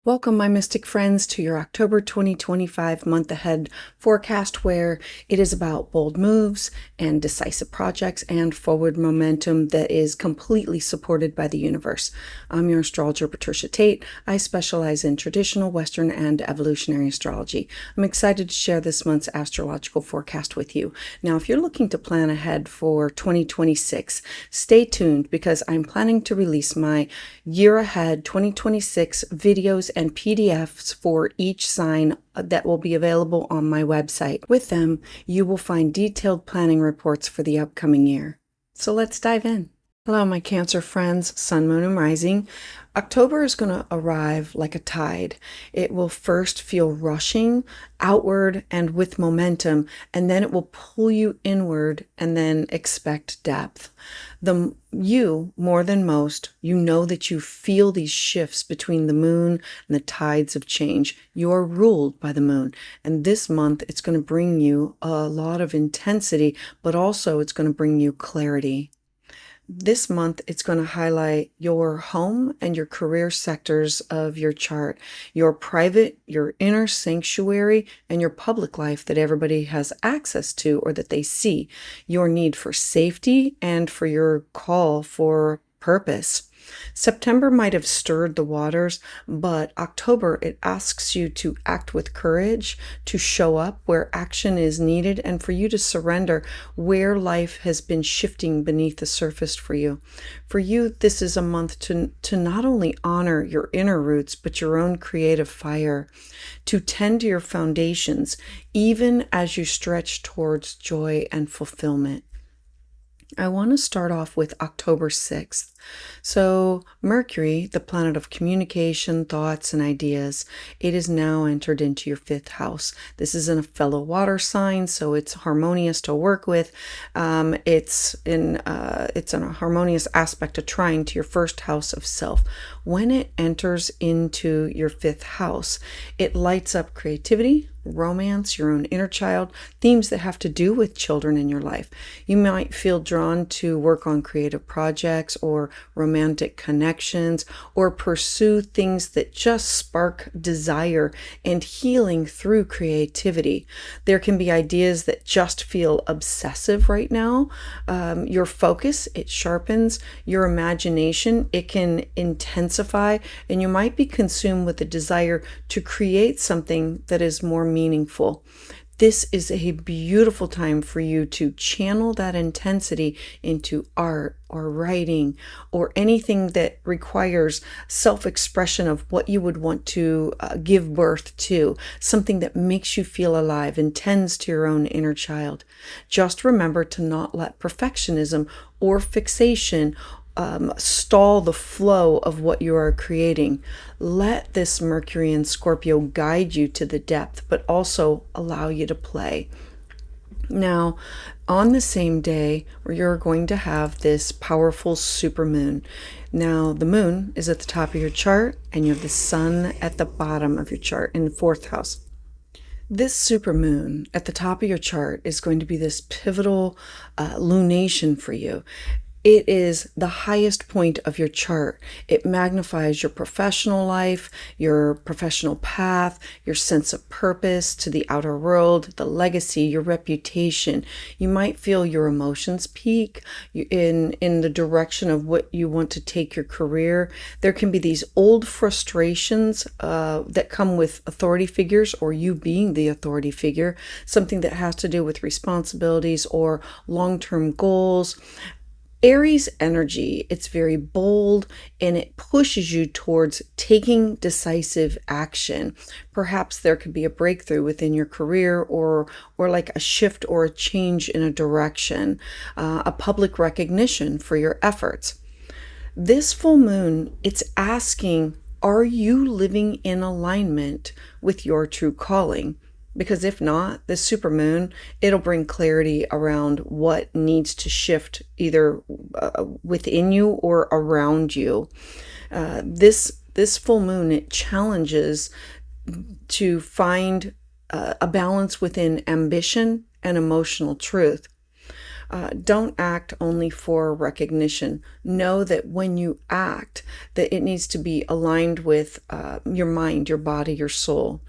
Welcome, my mystic friends, to your October 2025 month ahead forecast, where it is about bold moves and decisive projects and forward momentum that is completely supported by the universe. I'm your astrologer, Patricia Tate. I specialize in traditional Western and evolutionary astrology. I'm excited to share this month's astrological forecast with you. Now, if you're looking to plan ahead for 2026, stay tuned because I'm planning to release my year ahead 2026 videos and PDFs for each sign that will be available on my website. With them, you will find detailed planning reports for the upcoming year. So let's dive in. Hello, my Cancer friends, Sun, Moon, and Rising. October is going to arrive like a tide. It will first feel rushing outward and with momentum, and then it will pull you inward and then expect depth. You, more than most, you know that you feel these shifts between the moon and the tides of change. You are ruled by the moon, and this month it's going to bring you a lot of intensity, but also it's going to bring you clarity. This month, it's going to highlight your home and your career sectors of your chart, your private, your inner sanctuary, and your public life that everybody has access to or that they see, your need for safety and for your call for purpose. September might have stirred the waters, but October, it asks you to act with courage, to show up where action is needed, and for you to surrender where life has been shifting beneath the surface for you. For you, this is a month to not only honor your inner roots, but your own creative fire, to tend to your foundations, even as you stretch towards joy and fulfillment. I want to start off with October 6th. So Mercury, the planet of communication, thoughts, and ideas, it is now entered into your fifth house. This is in a fellow water sign, so it's harmonious to work with. It's in a harmonious aspect of trine to your first house of self. When it enters into your fifth house, it lights up creativity, romance, your own inner child, themes that have to do with children in your life. You might feel drawn to work on creative projects or romantic connections, or pursue things that just spark desire and healing through creativity. There can be ideas that just feel obsessive right now. Your focus, it sharpens. Your imagination, it can intensify, and you might be consumed with a desire to create something that is more meaningful. This is a beautiful time for you to channel that intensity into art or writing or anything that requires self-expression of what you would want to give birth to, something that makes you feel alive and tends to your own inner child. Just remember to not let perfectionism or fixation stall the flow of what you are creating. Let this Mercury and Scorpio guide you to the depth, but also allow you to play. Now, on the same day, you're going to have this powerful supermoon. Now, the moon is at the top of your chart, and you have the sun at the bottom of your chart in the fourth house. This supermoon at the top of your chart is going to be this pivotal lunation for you. It is the highest point of your chart. It magnifies your professional life, your professional path, your sense of purpose to the outer world, the legacy, your reputation. You might feel your emotions peak in the direction of what you want to take your career. There can be these old frustrations that come with authority figures, or you being the authority figure, something that has to do with responsibilities or long-term goals. Aries energy, it's very bold and it pushes you towards taking decisive action. Perhaps there could be a breakthrough within your career or like a shift or a change in a direction, a public recognition for your efforts. This full moon, it's asking, are you living in alignment with your true calling? Because if not, the supermoon, it'll bring clarity around what needs to shift either within you or around you. This full moon, it challenges to find a balance within ambition and emotional truth. Don't act only for recognition. Know that when you act, that it needs to be aligned with your mind, your body, your soul.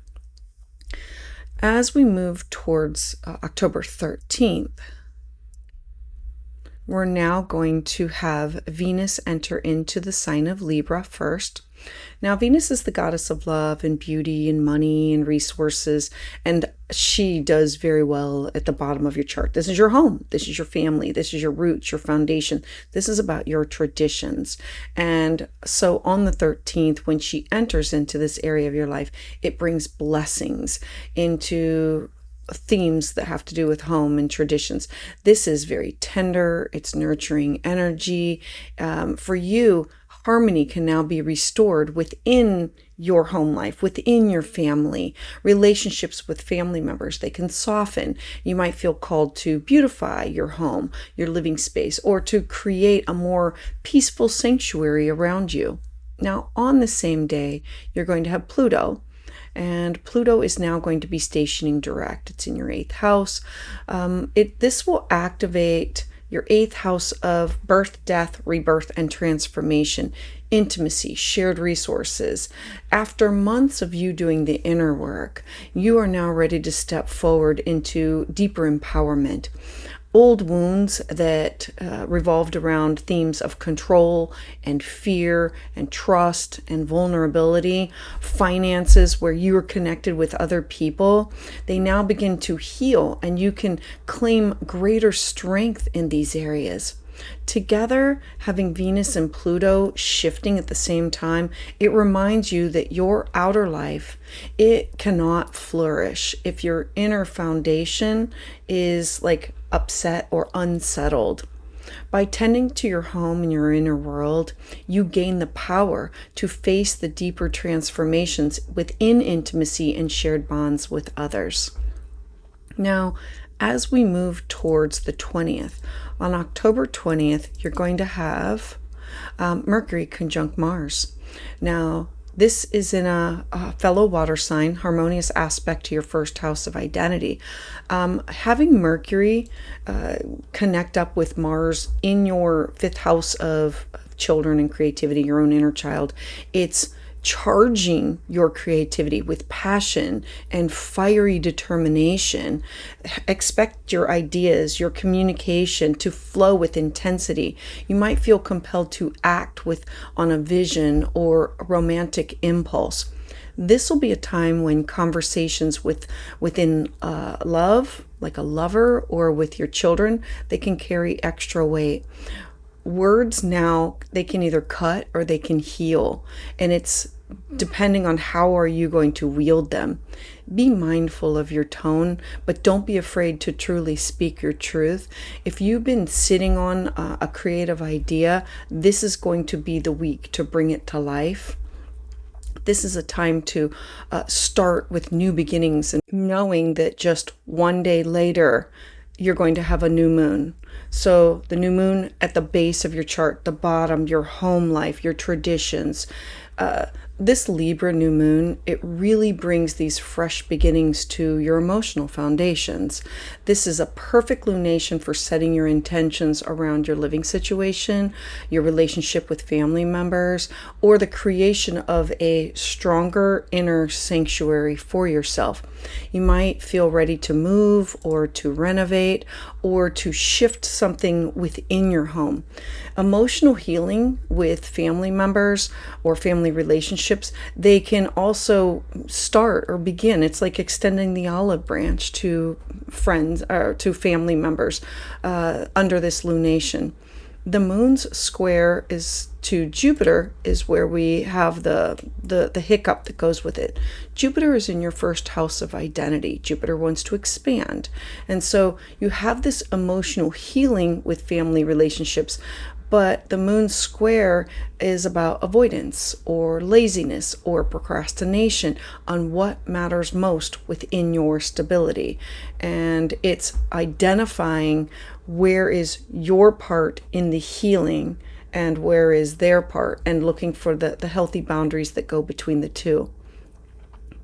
As we move towards October 13th, we're now going to have Venus enter into the sign of Libra first. Now, Venus is the goddess of love and beauty and money and resources, and she does very well at the bottom of your chart. This is your home. This is your family. This is your roots, your foundation. This is about your traditions. And so on the 13th, when she enters into this area of your life, it brings blessings into themes that have to do with home and traditions. This is very tender. It's nurturing energy. For you, harmony can now be restored within your home life, within your family. Relationships with family members, they can soften. You might feel called to beautify your home, your living space, or to create a more peaceful sanctuary around you. Now, on the same day, you're going to have Pluto. And Pluto is now going to be stationing direct. It's in your 8th house. This will activate your 8th house of birth, death, rebirth, and transformation, intimacy, shared resources. After months of you doing the inner work, you are now ready to step forward into deeper empowerment. Old wounds that revolved around themes of control and fear and trust and vulnerability, finances where you were connected with other people, they now begin to heal, and you can claim greater strength in these areas. Together, having Venus and Pluto shifting at the same time, it reminds you that your outer life, it cannot flourish if your inner foundation is like upset or unsettled. By tending to your home and your inner world, you gain the power to face the deeper transformations within intimacy and shared bonds with others. Now, as we move towards the 20th, on October 20th, you're going to have Mercury conjunct Mars. Now, this is in a fellow water sign, harmonious aspect to your 1st house of identity. Having Mercury connect up with Mars in your 5th house of children and creativity, your own inner child, it's charging your creativity with passion and fiery determination. Expect your ideas, your communication to flow with intensity. You might feel compelled to act on a vision or a romantic impulse. This will be a time when conversations within love, like a lover, or with your children, they can carry extra weight. Words now, they can either cut or they can heal, and it's depending on how are you going to wield them. Be mindful of your tone, but don't be afraid to truly speak your truth. If you've been sitting on a creative idea, this is going to be the week to bring it to life. This is a time to start with new beginnings, and knowing that just one day later, you're going to have a new moon. So the new moon at the base of your chart, the bottom, your home life, your traditions. This Libra new moon, it really brings these fresh beginnings to your emotional foundations. This is a perfect lunation for setting your intentions around your living situation, your relationship with family members, or the creation of a stronger inner sanctuary for yourself. You might feel ready to move or to renovate or to shift something within your home. Emotional healing with family members or family relationships, they can also start or begin. It's like extending the olive branch to friends or to family members under this lunation. The moon's square is to Jupiter is where we have the hiccup that goes with it. Jupiter is in your 1st house of identity. Jupiter wants to expand. And so you have this emotional healing with family relationships, but the moon square is about avoidance or laziness or procrastination on what matters most within your stability. And it's identifying where is your part in the healing and where is their part, and looking for the healthy boundaries that go between the two.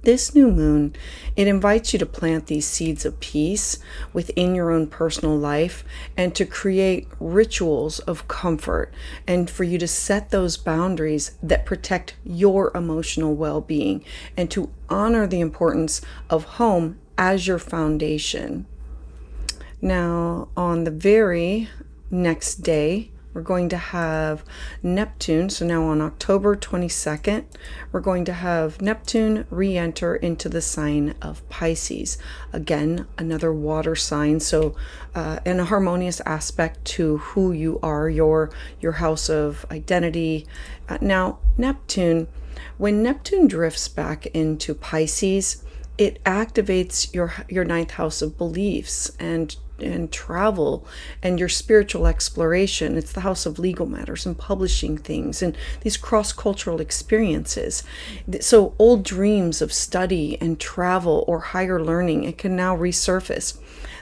This new moon, it invites you to plant these seeds of peace within your own personal life and to create rituals of comfort and for you to set those boundaries that protect your emotional well-being and to honor the importance of home as your foundation. Now, on the very next day, we're going to have Neptune. So now on October 22nd, we're going to have Neptune re-enter into the sign of Pisces. Again, another water sign. So in a harmonious aspect to who you are, your house of identity. Now, Neptune, when Neptune drifts back into Pisces, it activates your ninth house of beliefs and travel and your spiritual exploration. It's the house of legal matters and publishing things and these cross-cultural experiences. So old dreams of study and travel or higher learning, it can now resurface.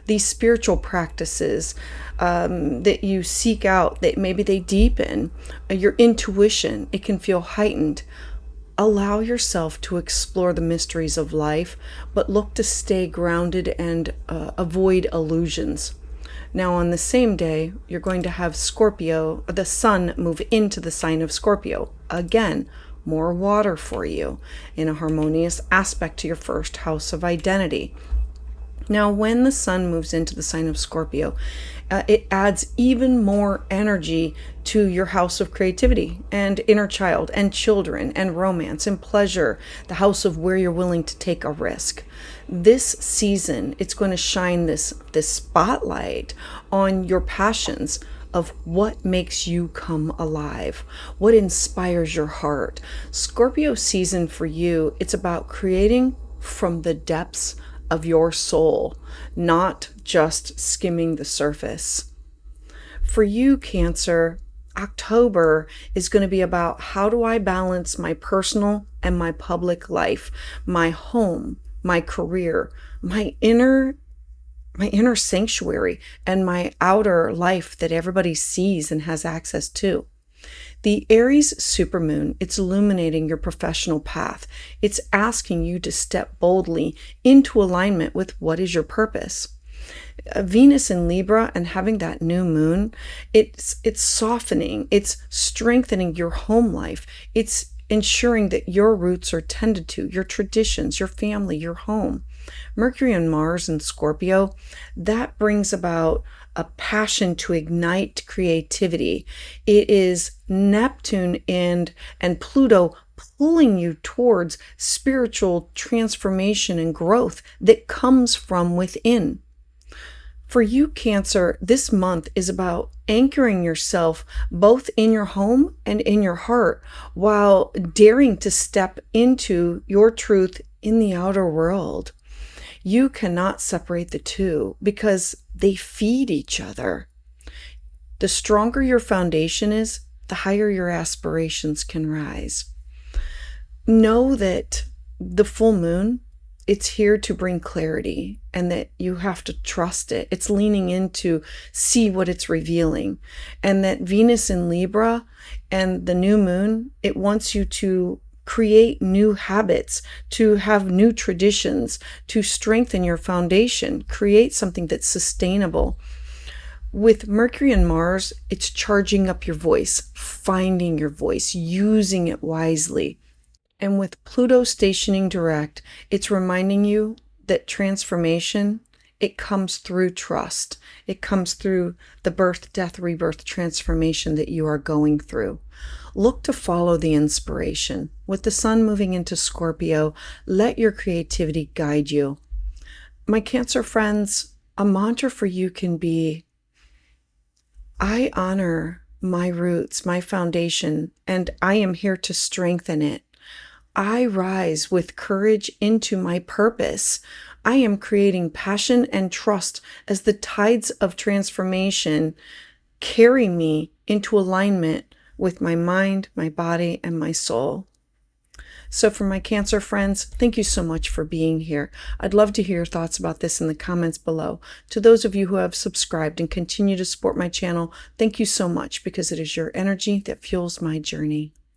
These spiritual practices that you seek out, that maybe they deepen your intuition, it can feel heightened. Allow yourself to explore the mysteries of life, but look to stay grounded and avoid illusions. Now, on the same day, you're going to have Scorpio, the sun, move into the sign of Scorpio. Again, more water for you in a harmonious aspect to your first house of identity. Now, when the sun moves into the sign of Scorpio, it adds even more energy to your house of creativity and inner child and children and romance and pleasure, the house of where you're willing to take a risk. This season, it's going to shine this spotlight on your passions of what makes you come alive, what inspires your heart. Scorpio season for you, it's about creating from the depths of your soul, not just skimming the surface. For you, Cancer, October is going to be about how do I balance my personal and my public life, my home, my career, my inner sanctuary, and my outer life that everybody sees and has access to. The Aries supermoon, it's illuminating your professional path. It's asking you to step boldly into alignment with what is your purpose. Venus in Libra and having that new moon, it's softening, it's strengthening your home life. It's ensuring that your roots are tended to, your traditions, your family, your home. Mercury and Mars in Scorpio, that brings about a passion to ignite creativity. It is Neptune and Pluto pulling you towards spiritual transformation and growth that comes from within. For you, Cancer, this month is about anchoring yourself both in your home and in your heart while daring to step into your truth in the outer world. You cannot separate the two because they feed each other. The stronger your foundation is, the higher your aspirations can rise. Know that the full moon, it's here to bring clarity and that you have to trust it. It's leaning in to see what it's revealing. And that Venus in Libra and the new moon, it wants you to create new habits, to have new traditions, to strengthen your foundation, create something that's sustainable. With Mercury and Mars, it's charging up your voice, finding your voice, using it wisely. And with Pluto stationing direct, it's reminding you that transformation, it comes through trust. It comes through the birth, death, rebirth transformation that you are going through. Look to follow the inspiration. With the sun moving into Scorpio, let your creativity guide you. My Cancer friends, a mantra for you can be, I honor my roots, my foundation, and I am here to strengthen it. I rise with courage into my purpose. I am creating passion and trust as the tides of transformation carry me into alignment with my mind, my body, and my soul. So for my Cancer friends, thank you so much for being here. I'd love to hear your thoughts about this in the comments below. To those of you who have subscribed and continue to support my channel, thank you so much because it is your energy that fuels my journey.